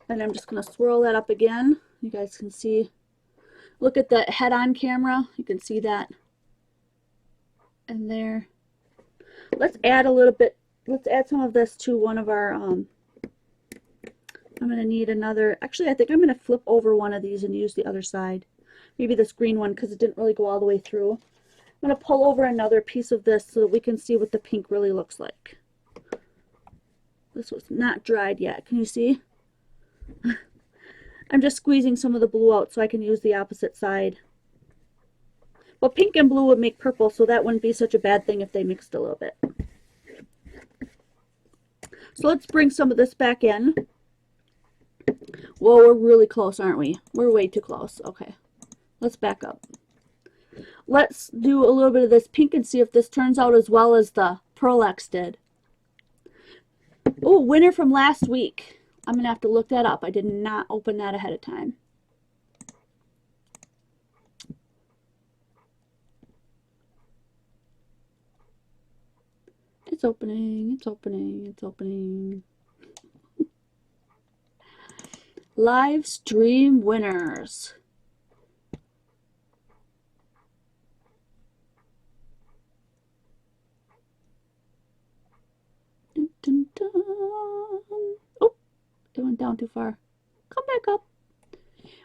And I'm just going to swirl that up again. You guys can see. Look at the head on camera. You can see that. And there. Let's add a little bit. Let's add some of this to one of our, I'm going to need another. Actually, I think I'm going to flip over one of these and use the other side. Maybe this green one because it didn't really go all the way through. I'm going to pull over another piece of this so that we can see what the pink really looks like. This was not dried yet. Can you see? I'm just squeezing some of the blue out so I can use the opposite side. Well, pink and blue would make purple, so that wouldn't be such a bad thing if they mixed a little bit. So let's bring some of this back in. Whoa, we're really close, aren't we? We're way too close. Okay, let's back up. Let's do a little bit of this pink and see if this turns out as well as the Pearl X did. Oh, winner from last week. I'm going to have to look that up. I did not open that ahead of time. It's opening, it's opening, it's opening. Live stream winners. Dun, dun, dun. Oh, it went down too far. Come back up.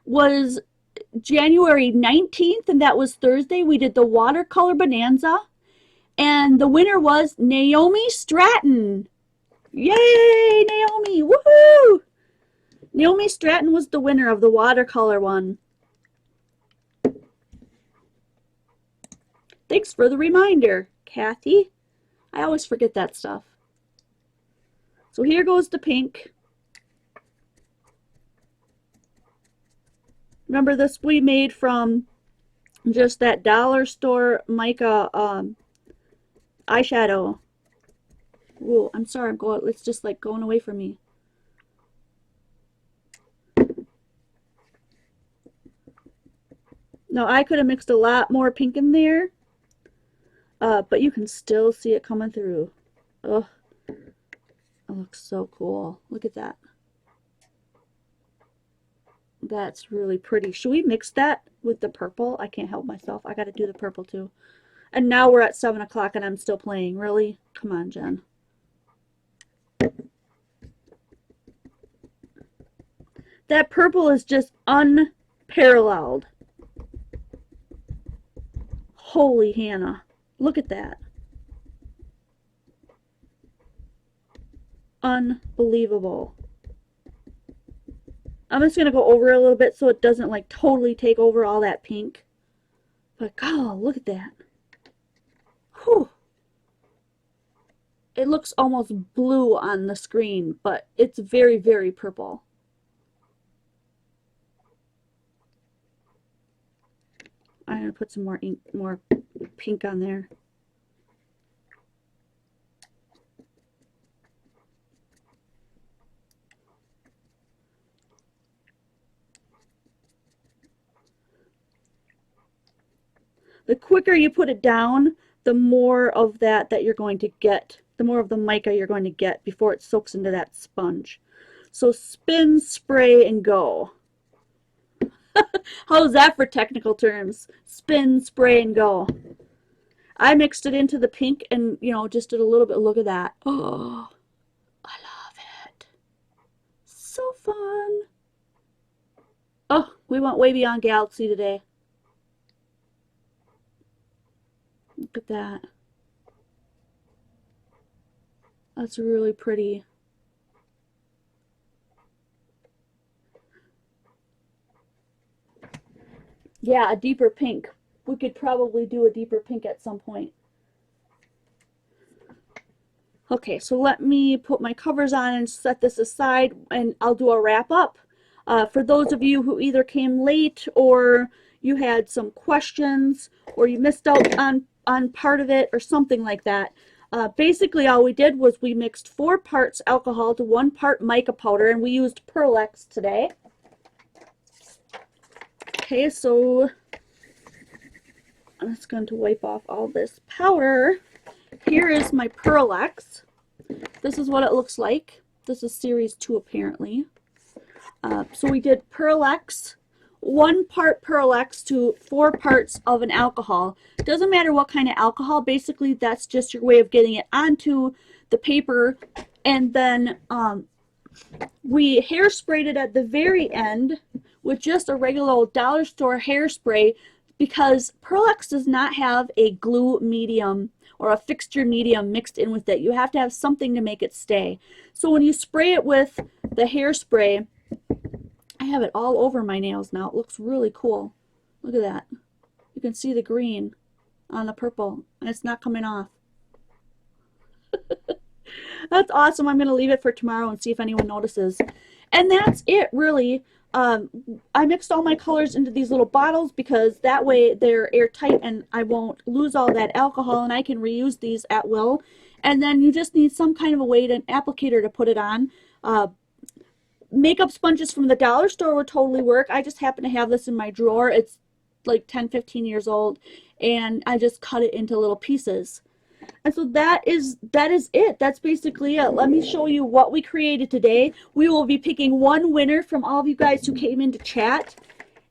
Was January 19th, and that was Thursday. We did the watercolor bonanza, and the winner was Naomi Stratton. Yay, Naomi! Woohoo! Naomi Stratton was the winner of the watercolor one. Thanks for the reminder, Kathy. I always forget that stuff. So here goes the pink. Remember, this we made from just that dollar store mica eyeshadow. Ooh, I'm sorry, I'm going. It's just like going away from me. Now I could have mixed a lot more pink in there, but you can still see it coming through. Oh, it looks so cool. Look at that. That's really pretty. Should we mix that with the purple? I can't help myself. I got to do the purple too. And now we're at 7 o'clock and I'm still playing. Really? Come on, Jen. That purple is just unparalleled. Holy Hannah. Look at that. Unbelievable. I'm just going to go over it a little bit so it doesn't like totally take over all that pink. But God, look at that. Whew. It looks almost blue on the screen, but it's very, very purple. I'm going to put some more ink, more pink on there. The quicker you put it down, the more of that you're going to get, the more of the mica you're going to get before it soaks into that sponge. So spin, spray, and go. How's that for technical terms? Spin, spray, and go. I mixed it into the pink and, you know, just did a little bit. Look at that. Oh, I love it. So fun. Oh, we went way beyond Galaxy today. Look at that. That's really pretty. Yeah, a deeper pink. We could probably do a deeper pink at some point. Okay, so let me put my covers on and set this aside, and I'll do a wrap up. For those of you who either came late or you had some questions or you missed out on part of it or something like that, basically all we did was we mixed 4 parts alcohol to 1 part mica powder, and we used Pearl-Ex today. Okay, so I'm just going to wipe off all this powder. Here is my Pearl-Ex. This is what it looks like. This is series 2 apparently. So we did Pearl-Ex, 1 part Pearl-Ex to 4 parts of an alcohol. Doesn't matter what kind of alcohol, basically that's just your way of getting it onto the paper. And then we hairsprayed it at the very end with just a regular old dollar store hairspray, because Pearl-Ex does not have a glue medium or a fixture medium mixed in with it. You have to have something to make it stay. So when you spray it with the hairspray, I have it all over my nails now. It looks really cool. Look at that. You can see the green on the purple, and it's not coming off. That's awesome. I'm going to leave it for tomorrow and see if anyone notices. And that's it, really. I mixed all my colors into these little bottles because that way they're airtight and I won't lose all that alcohol, and I can reuse these at will. And then you just need some kind of a weight, an applicator to put it on. Makeup sponges from the dollar store would totally work. I just happen to have this in my drawer. It's like 10-15 years old, and I just cut it into little pieces. And so that is it. That's basically it. Let me show you what we created today. We will be picking one winner from all of you guys who came into chat.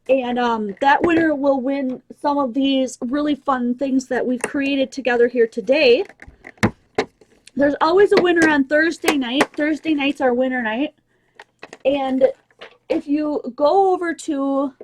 And that winner will win some of these really fun things that we've created together here today. There's always a winner on Thursday night. Thursday night's our winner night. And if you go over to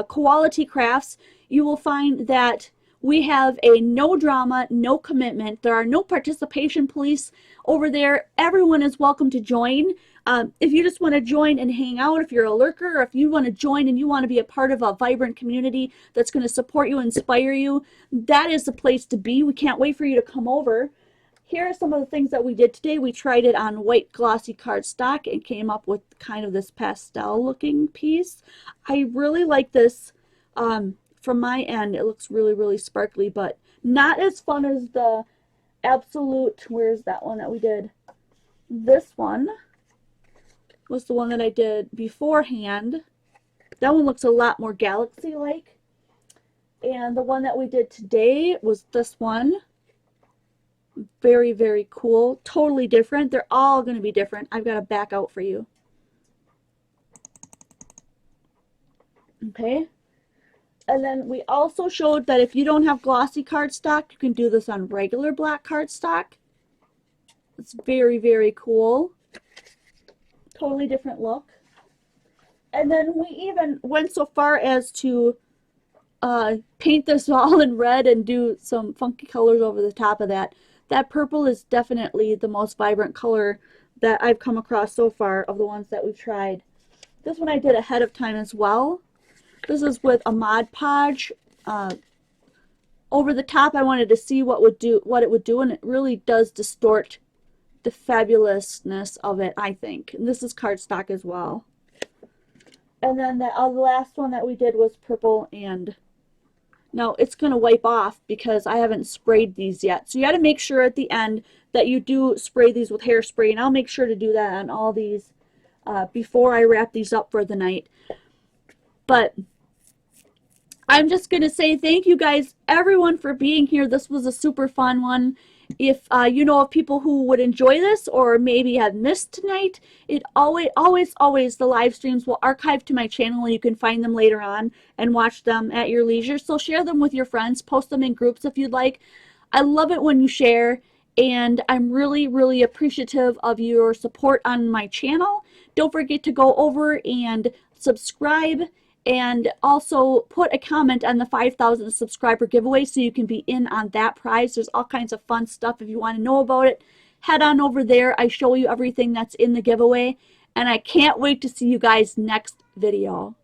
Quality Crafts, you will find that we have a no drama, no commitment. There are no participation police over there. Everyone is welcome to join. If you just want to join and hang out, if you're a lurker, or if you want to join and you want to be a part of a vibrant community that's going to support you, inspire you, that is the place to be. We can't wait for you to come over. Here are some of the things that we did today. We tried it on white glossy cardstock and came up with kind of this pastel looking piece. I really like this. From my end, it looks really, really sparkly, but not as fun as the Absolute, where's that one that we did? This one was the one that I did beforehand. That one looks a lot more galaxy-like. And the one that we did today was this one. Very, very cool. Totally different. They're all going to be different. I've got to back out for you. Okay. And then we also showed that if you don't have glossy cardstock, you can do this on regular black cardstock. It's very, very cool. Totally different look. And then we even went so far as to paint this all in red and do some funky colors over the top of that. That purple is definitely the most vibrant color that I've come across so far of the ones that we've tried. This one I did ahead of time as well. This is with a Mod Podge. Over the top, I wanted to see what it would do, and it really does distort the fabulousness of it, I think. And this is cardstock as well. And then the last one that we did was purple, and now it's going to wipe off because I haven't sprayed these yet. So you got to make sure at the end that you do spray these with hairspray, and I'll make sure to do that on all these before I wrap these up for the night. But I'm just going to say thank you guys, everyone, for being here. This was a super fun one. If you know of people who would enjoy this or maybe have missed tonight, it always the live streams will archive to my channel, and you can find them later on and watch them at your leisure. So share them with your friends, post them in groups if you'd like. I love it when you share, and I'm really appreciative of your support on my channel. Don't forget to go over and subscribe, and also put a comment on the 5,000 subscriber giveaway so you can be in on that prize. There's all kinds of fun stuff. If you want to know about it, head on over there. I show you everything that's in the giveaway, and I can't wait to see you guys next video.